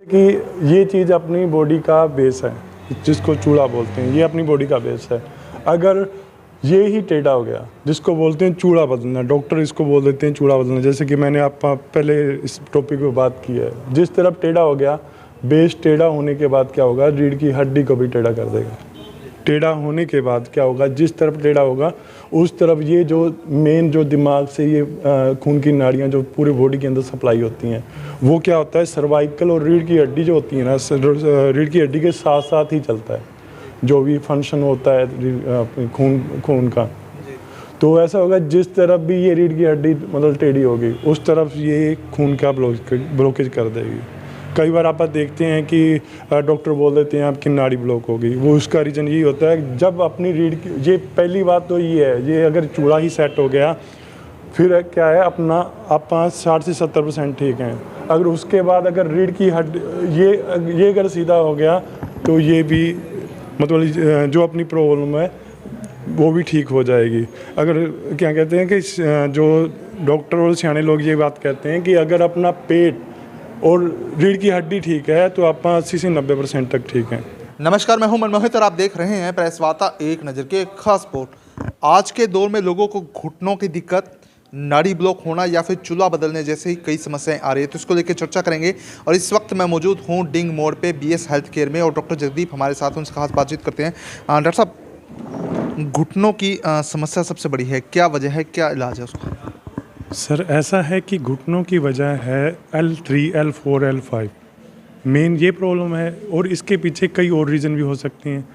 कि ये चीज़ अपनी बॉडी का बेस है, जिसको चूड़ा बोलते हैं, ये अपनी बॉडी का बेस है। अगर ये ही टेढ़ा हो गया, जिसको बोलते हैं चूड़ा बदलना, डॉक्टर इसको बोल देते हैं चूड़ा बदलना, जैसे कि मैंने आप पहले इस टॉपिक पे बात की है। जिस तरफ टेढ़ा हो गया, बेस टेढ़ा होने के बाद क्या होगा, रीढ़ की हड्डी को भी टेढ़ा कर देगा। टेढ़ा होने के बाद क्या होगा, जिस तरफ टेढ़ा होगा उस तरफ ये जो मेन जो दिमाग से ये खून की नाड़ियाँ जो पूरे बॉडी के अंदर सप्लाई होती हैं, वो क्या होता है, सर्वाइकल और रीढ़ की हड्डी जो होती है ना, रीढ़ की हड्डी के साथ साथ ही चलता है जो भी फंक्शन होता है खून का। तो ऐसा होगा, जिस तरफ भी ये रीढ़ की हड्डी मतलब टेढ़ी होगी उस तरफ ये खून का ब्लॉकेज कर देगी। कई बार आप देखते हैं कि डॉक्टर बोल देते हैं आपकी नाड़ी ब्लॉक हो गई, वो उसका रीज़न यही होता है जब अपनी रीढ़ की, ये पहली बात तो ये है, ये अगर चूड़ा ही सेट हो गया फिर क्या है, अपना आप 60 से 70% ठीक हैं। अगर उसके बाद अगर रीढ़ की हड्डी ये अगर सीधा हो गया तो ये भी मतलब जो अपनी प्रॉब्लम है वो भी ठीक हो जाएगी। अगर क्या कहते हैं कि जो डॉक्टर और सियाने लोग ये बात कहते हैं कि अगर अपना पेट और रीढ़ की हड्डी ठीक है तो आप 80 से 90% तक ठीक हैं। नमस्कार, मैं हूं मनमोहित और आप देख रहे हैं प्रेस वार्ता एक नज़र के खास रिपोर्ट। आज के दौर में लोगों को घुटनों की दिक्कत, नाड़ी ब्लॉक होना या फिर चूल्हा बदलने जैसे ही कई समस्याएं आ रही है, तो इसको लेकर चर्चा करेंगे। और इस वक्त मैं मौजूद हूं डिंग मोड़ पे बीएस हेल्थ केयर में और डॉक्टर जगदीप हमारे साथ, उनसे खास बातचीत करते हैं। डॉक्टर साहब, घुटनों की समस्या सबसे बड़ी है, क्या वजह है, क्या इलाज है उसका? सर ऐसा है कि घुटनों की वजह है L3, L4, L5 मेन ये प्रॉब्लम है, और इसके पीछे कई और रीज़न भी हो सकती हैं।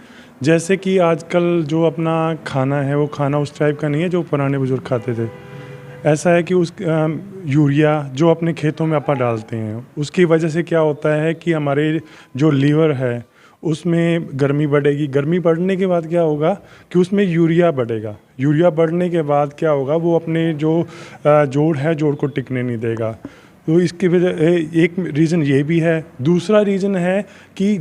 जैसे कि आजकल जो अपना खाना है वो खाना उस टाइप का नहीं है जो पुराने बुजुर्ग खाते थे। ऐसा है कि उस यूरिया जो अपने खेतों में अपन डालते हैं उसकी वजह से क्या होता है कि हमारे जो लीवर है उसमें गर्मी बढ़ेगी। गर्मी बढ़ने के बाद क्या होगा कि उसमें यूरिया बढ़ेगा। यूरिया बढ़ने के बाद क्या होगा, वो अपने जो जोड़ है जोड़ को टिकने नहीं देगा। तो इसकी वजह एक रीज़न ये भी है। दूसरा रीज़न है कि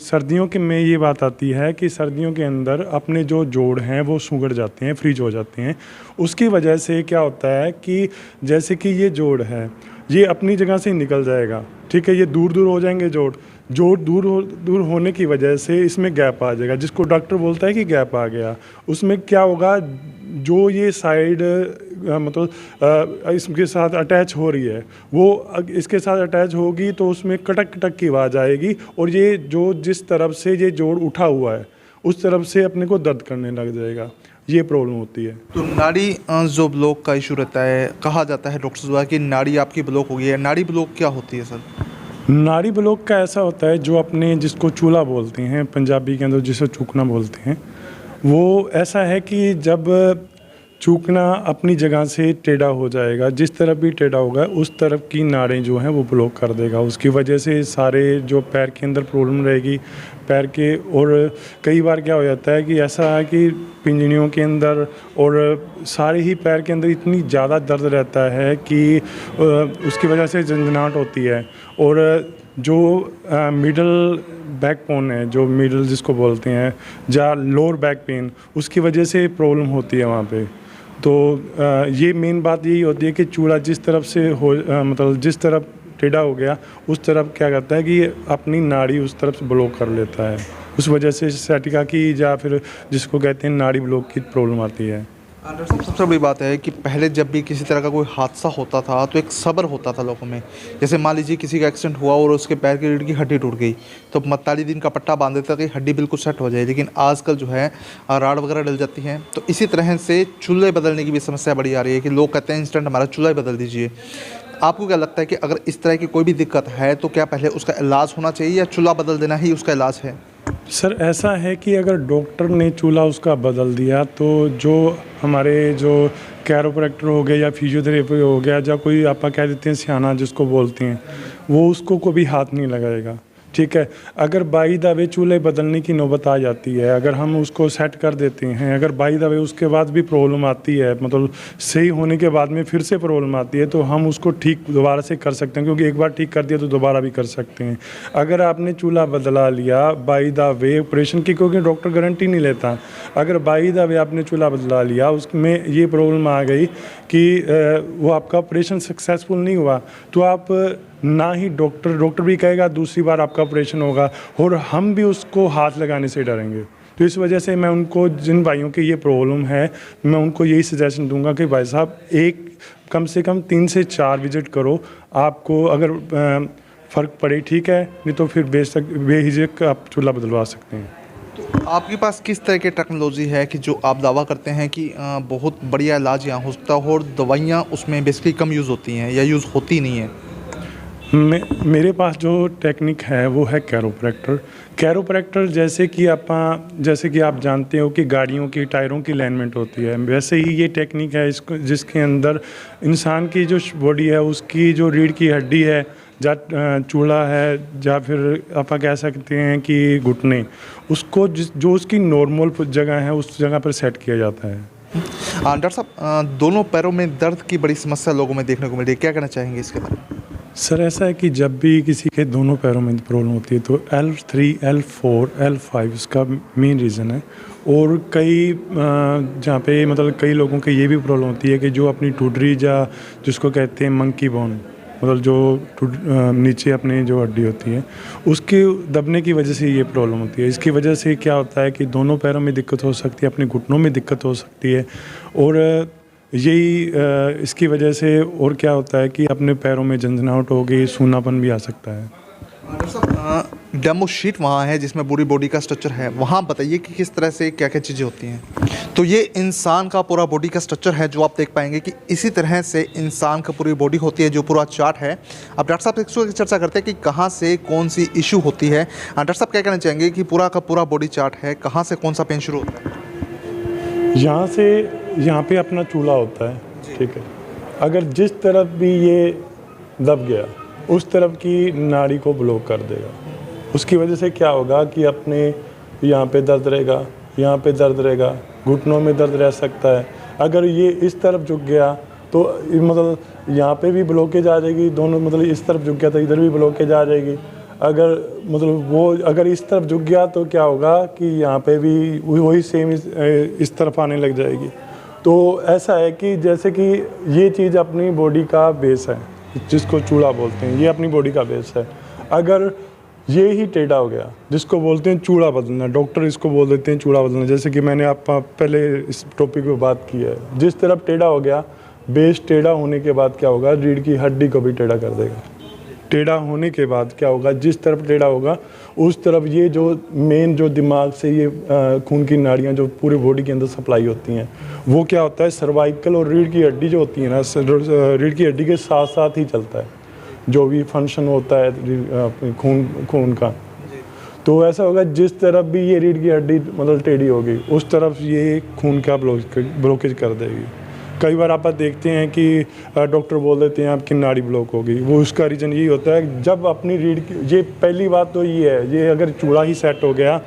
सर्दियों के में ये बात आती है कि सर्दियों के अंदर अपने जो जोड़ हैं वो सुगड़ जाते हैं, फ्रीज हो जाते हैं। उसकी वजह से क्या होता है कि जैसे कि ये जोड़ है ये अपनी जगह से निकल जाएगा, ठीक है, ये दूर दूर हो जाएंगे जोड़ दूर होने की वजह से इसमें गैप आ जाएगा, जिसको डॉक्टर बोलता है कि गैप आ गया। उसमें क्या होगा, जो ये साइड मतलब इसके साथ अटैच हो रही है वो इसके साथ अटैच होगी तो उसमें कटक कटक की आवाज़ आएगी, और ये जो जिस तरफ से ये जोड़ उठा हुआ है उस तरफ से अपने को दर्द करने लग जाएगा। ये प्रॉब्लम होती है। तो नाड़ी जो ब्लॉक का इशू रहता है, कहा जाता है डॉक्टर द्वारा कि नाड़ी आपकी ब्लॉक हो गई है। नाड़ी ब्लॉक क्या होती है सर? नाड़ी ब्लॉक का ऐसा होता है जो अपने जिसको चूल्हा बोलते हैं पंजाबी के अंदर, जिसे चूकना बोलते हैं, वो ऐसा है कि जब चूकना अपनी जगह से टेढ़ा हो जाएगा, जिस तरफ भी टेढ़ा होगा उस तरफ की नाड़ें जो हैं वो ब्लॉक कर देगा। उसकी वजह से सारे जो पैर के अंदर प्रॉब्लम रहेगी पैर के। और कई बार क्या हो जाता है कि ऐसा है कि पिंजड़ियों के अंदर और सारे ही पैर के अंदर इतनी ज़्यादा दर्द रहता है कि उसकी वजह से झंझनाहट होती है। और जो मिडल बैक बोन है, जो मिडल जिसको बोलते हैं, या लोअर बैक पेन, उसकी वजह से प्रॉब्लम होती है वहाँ पे। तो ये मेन बात यही होती है कि चूड़ा जिस तरफ से हो मतलब जिस तरफ टेढ़ा हो गया उस तरफ क्या करता है कि अपनी नाड़ी उस तरफ से ब्लॉक कर लेता है। उस वजह से सciatica की या फिर जिसको कहते हैं नाड़ी ब्लॉक की प्रॉब्लम आती है। सबसे बड़ी बात है कि पहले जब भी किसी तरह का कोई हादसा होता था तो एक सब्र होता था लोगों में। जैसे मान लीजिए किसी का एक्सीडेंट हुआ और उसके पैर की रीढ़ की हड्डी टूट गई तो 45 दिन का पट्टा बांध देता कि हड्डी बिल्कुल सेट हो जाए, लेकिन आजकल जो है राड़ वगैरह डल जाती हैं। तो इसी तरह से चूल्हे बदलने की भी समस्या बड़ी आ रही है कि लोग कहते हैं इंस्टेंट हमारा चूल्हा बदल दीजिए। आपको क्या लगता है कि अगर इस तरह की कोई भी दिक्कत है तो क्या पहले उसका इलाज होना चाहिए या चूल्हा बदल देना ही उसका इलाज है? सर ऐसा है कि अगर डॉक्टर ने चूल्हा उसका बदल दिया तो जो हमारे जो कैरोप्रैक्टर हो गया या फिजियोथेरेपी हो गया या कोई आप कह देते हैं सियाना जिसको बोलते हैं, वो उसको कभी हाथ नहीं लगाएगा, ठीक है। अगर बाई द वे चूल्हे बदलने की नौबत आ जाती है, अगर हम उसको सेट कर देते हैं, अगर बाई द वे उसके बाद भी प्रॉब्लम आती है, मतलब सही होने के बाद में फिर से प्रॉब्लम आती है, तो हम उसको ठीक दोबारा से कर सकते हैं, क्योंकि एक बार ठीक कर दिया तो दोबारा भी कर सकते हैं। अगर आपने चूल्हा बदला लिया बाई द वे ऑपरेशन की, क्योंकि डॉक्टर गारंटी नहीं लेता, अगर बाई द वे आपने चूल्हा बदला लिया उसमें ये प्रॉब्लम आ गई कि वो आपका ऑपरेशन सक्सेसफुल नहीं हुआ, तो आप ना ही डॉक्टर भी कहेगा दूसरी बार आपका ऑपरेशन होगा, और हम भी उसको हाथ लगाने से डरेंगे। तो इस वजह से मैं उनको, जिन भाइयों की ये प्रॉब्लम है, मैं उनको यही सजेशन दूंगा कि भाई साहब कम से कम 3 से 4 विजिट करो। आपको अगर फ़र्क पड़े ठीक है, नहीं तो फिर बेहिचक आप चूल्हा बदलवा सकते हैं। आपके पास किस तरह की टेक्नोलॉजी है कि जो आप दावा करते हैं कि बहुत बढ़िया इलाज यहाँ हो सकता हो और दवाइयाँ उसमें बेसिकली कम यूज़ होती हैं या यूज़ होती नहीं है? मेरे पास जो टेक्निक है वो है कैरोप्रैक्टर। जैसे कि आप जानते हो कि गाड़ियों की टायरों की अलाइनमेंट होती है, वैसे ही ये टेक्निक है इसको, जिसके अंदर इंसान की जो बॉडी है उसकी जो रीढ़ की हड्डी है, या चूड़ा है, या फिर आप कह सकते हैं कि घुटने, उसको जो उसकी नॉर्मल जगह है उस जगह पर सेट किया जाता है। डॉक्टर साहब, दोनों पैरों में दर्द की बड़ी समस्या लोगों में देखने को मिल रही है, क्या कहना चाहेंगे इसके बारे में? सर ऐसा है कि जब भी किसी के दोनों पैरों में प्रॉब्लम होती है तो L3, L4, L5 इसका मेन रीज़न है। और कई जहाँ पे मतलब कई लोगों के ये भी प्रॉब्लम होती है कि जो अपनी टुडरी, या जिसको कहते हैं मंकी बोन, मतलब जो नीचे अपनी जो हड्डी होती है उसके दबने की वजह से ये प्रॉब्लम होती है। इसकी वजह से क्या होता है कि दोनों पैरों में दिक्कत हो सकती है, अपने घुटनों में दिक्कत हो सकती है, और यही इसकी वजह से और क्या होता है कि अपने पैरों में झंझनाहट हो गई, सूनापन भी आ सकता है। डॉक्टर साहब, डेमो शीट वहाँ है जिसमें पूरी बॉडी का स्ट्रक्चर है, वहाँ बताइए कि किस तरह से क्या क्या चीज़ें होती हैं। तो ये इंसान का पूरा बॉडी का स्ट्रक्चर है जो आप देख पाएंगे कि इसी तरह से इंसान का पूरी बॉडी होती है, जो पूरा चार्ट है। अब डॉक्टर साहब इसको चर्चा करते हैं कि कहाँ से कौन सी इशू होती है। डॉक्टर साहब क्या कहना चाहेंगे कि पूरा का पूरा बॉडी चार्ट है, कहाँ से कौन सा पेन शुरू होता है? यहाँ पे अपना चूल्हा होता है, ठीक है। अगर जिस तरफ भी ये दब गया उस तरफ की नाड़ी को ब्लॉक कर देगा। उसकी वजह से क्या होगा कि अपने यहाँ पे दर्द रहेगा, यहाँ पे दर्द रहेगा, घुटनों में दर्द रह सकता है। अगर ये इस तरफ झुक गया तो मतलब यहाँ पे भी ब्लॉकेज आ जाएगी, दोनों मतलब इस तरफ झुक गया तो इधर भी ब्लॉकेज आ जाएगी। अगर इस तरफ झुक गया तो क्या होगा कि यहाँ पे भी वही सेम इस तरफ आने लग जाएगी। तो ऐसा है कि जैसे कि ये चीज़ अपनी बॉडी का बेस है, जिसको चूड़ा बोलते हैं, ये अपनी बॉडी का बेस है। अगर ये ही टेढ़ा हो गया, जिसको बोलते हैं चूड़ा बदलना, डॉक्टर इसको बोल देते हैं चूड़ा बदलना, जैसे कि मैंने आप पहले इस टॉपिक पे बात की है। जिस तरफ टेढ़ा हो गया, बेस टेढ़ा होने के बाद क्या होगा, रीढ़ की हड्डी को भी टेढ़ा कर देगा। टेढ़ा होने के बाद क्या होगा, जिस तरफ टेढ़ा होगा उस तरफ ये जो मेन जो दिमाग से ये खून की नाड़ियाँ जो पूरे बॉडी के अंदर सप्लाई होती हैं, वो क्या होता है, सर्वाइकल और रीढ़ की हड्डी जो होती है ना, रीढ़ की हड्डी के साथ साथ ही चलता है जो भी फंक्शन होता है खून का। तो ऐसा होगा जिस तरफ भी ये रीढ़ की हड्डी मतलब टेढ़ी होगी उस तरफ ये खून का ब्लॉकेज कर देगी। कई बार आप देखते हैं कि डॉक्टर बोल देते हैं आपकी नाड़ी ब्लॉक हो गई, वो उसका रीज़न यही होता है जब अपनी रीढ़ की, ये पहली बात तो ये है, ये अगर चूड़ा ही सेट हो गया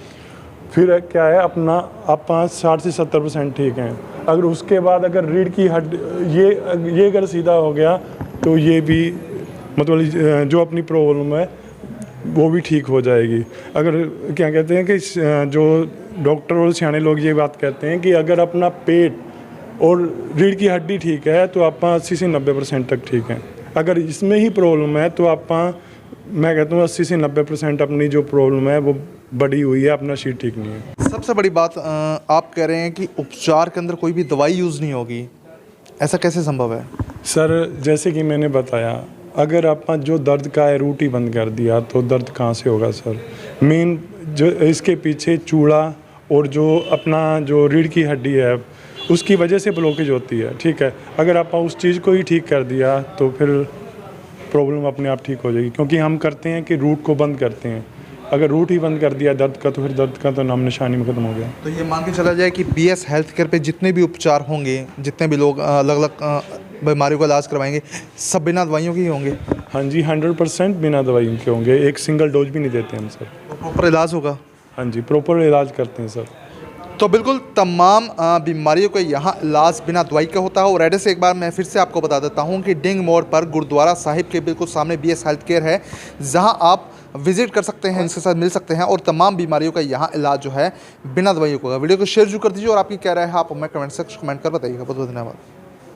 फिर क्या है अपना आप 60 से 70% ठीक हैं। अगर उसके बाद अगर रीढ़ की हड्डी ये अगर सीधा हो गया तो ये भी मतलब जो अपनी प्रॉब्लम है वो भी ठीक हो जाएगी। अगर क्या कहते हैं कि जो डॉक्टर और सियाने लोग ये बात कहते हैं कि अगर अपना पेट और रीढ़ की हड्डी ठीक है तो आप 80 से 90% तक ठीक हैं। अगर इसमें ही प्रॉब्लम है तो मैं कहता हूँ 80 से 90% अपनी जो प्रॉब्लम है वो बढ़ी हुई है, अपना शीट ठीक नहीं है। सबसे बड़ी बात, आप कह रहे हैं कि उपचार के अंदर कोई भी दवाई यूज़ नहीं होगी, ऐसा कैसे संभव है? सर जैसे कि मैंने बताया, अगर आप जो दर्द का है रूट ही बंद कर दिया तो दर्द कहाँ से होगा सर। मेन जो इसके पीछे चूड़ा और जो अपना जो रीढ़ की हड्डी है उसकी वजह से ब्लॉकेज होती है, ठीक है। अगर आप उस चीज़ को ही ठीक कर दिया तो फिर प्रॉब्लम अपने आप ठीक हो जाएगी, क्योंकि हम करते हैं कि रूट को बंद करते हैं। अगर रूट ही बंद कर दिया दर्द का तो फिर दर्द का तो नाम निशानी में ख़त्म हो गया। तो ये मान के चला जाए कि BS हेल्थ केयर पे जितने भी उपचार होंगे, जितने भी लोग अलग अलग बीमारियों का इलाज करवाएंगे, सब बिना दवाइयों के ही होंगे? हाँ जी, 100% बिना दवाइयों के होंगे, एक सिंगल डोज भी नहीं देते हम सर। प्रॉपर इलाज होगा? हाँ जी, प्रॉपर इलाज करते हैं सर। तो बिल्कुल तमाम बीमारियों का यहाँ इलाज बिना दवाई का होता है। और एड्रेस एक बार मैं फिर से आपको बता देता हूँ कि डिंग मोड़ पर गुरुद्वारा साहिब के बिल्कुल सामने BS हेल्थ केयर है, जहाँ आप विजिट कर सकते हैं, इनके साथ मिल सकते हैं और तमाम बीमारियों का यहाँ इलाज जो है बिना दवाइयों का होगा। वीडियो को शेयर जरूर कर दीजिए और आपकी क्या राय है आप हमें कमेंट सेक्शन कमेंट कर बताइएगा। बहुत बहुत धन्यवाद।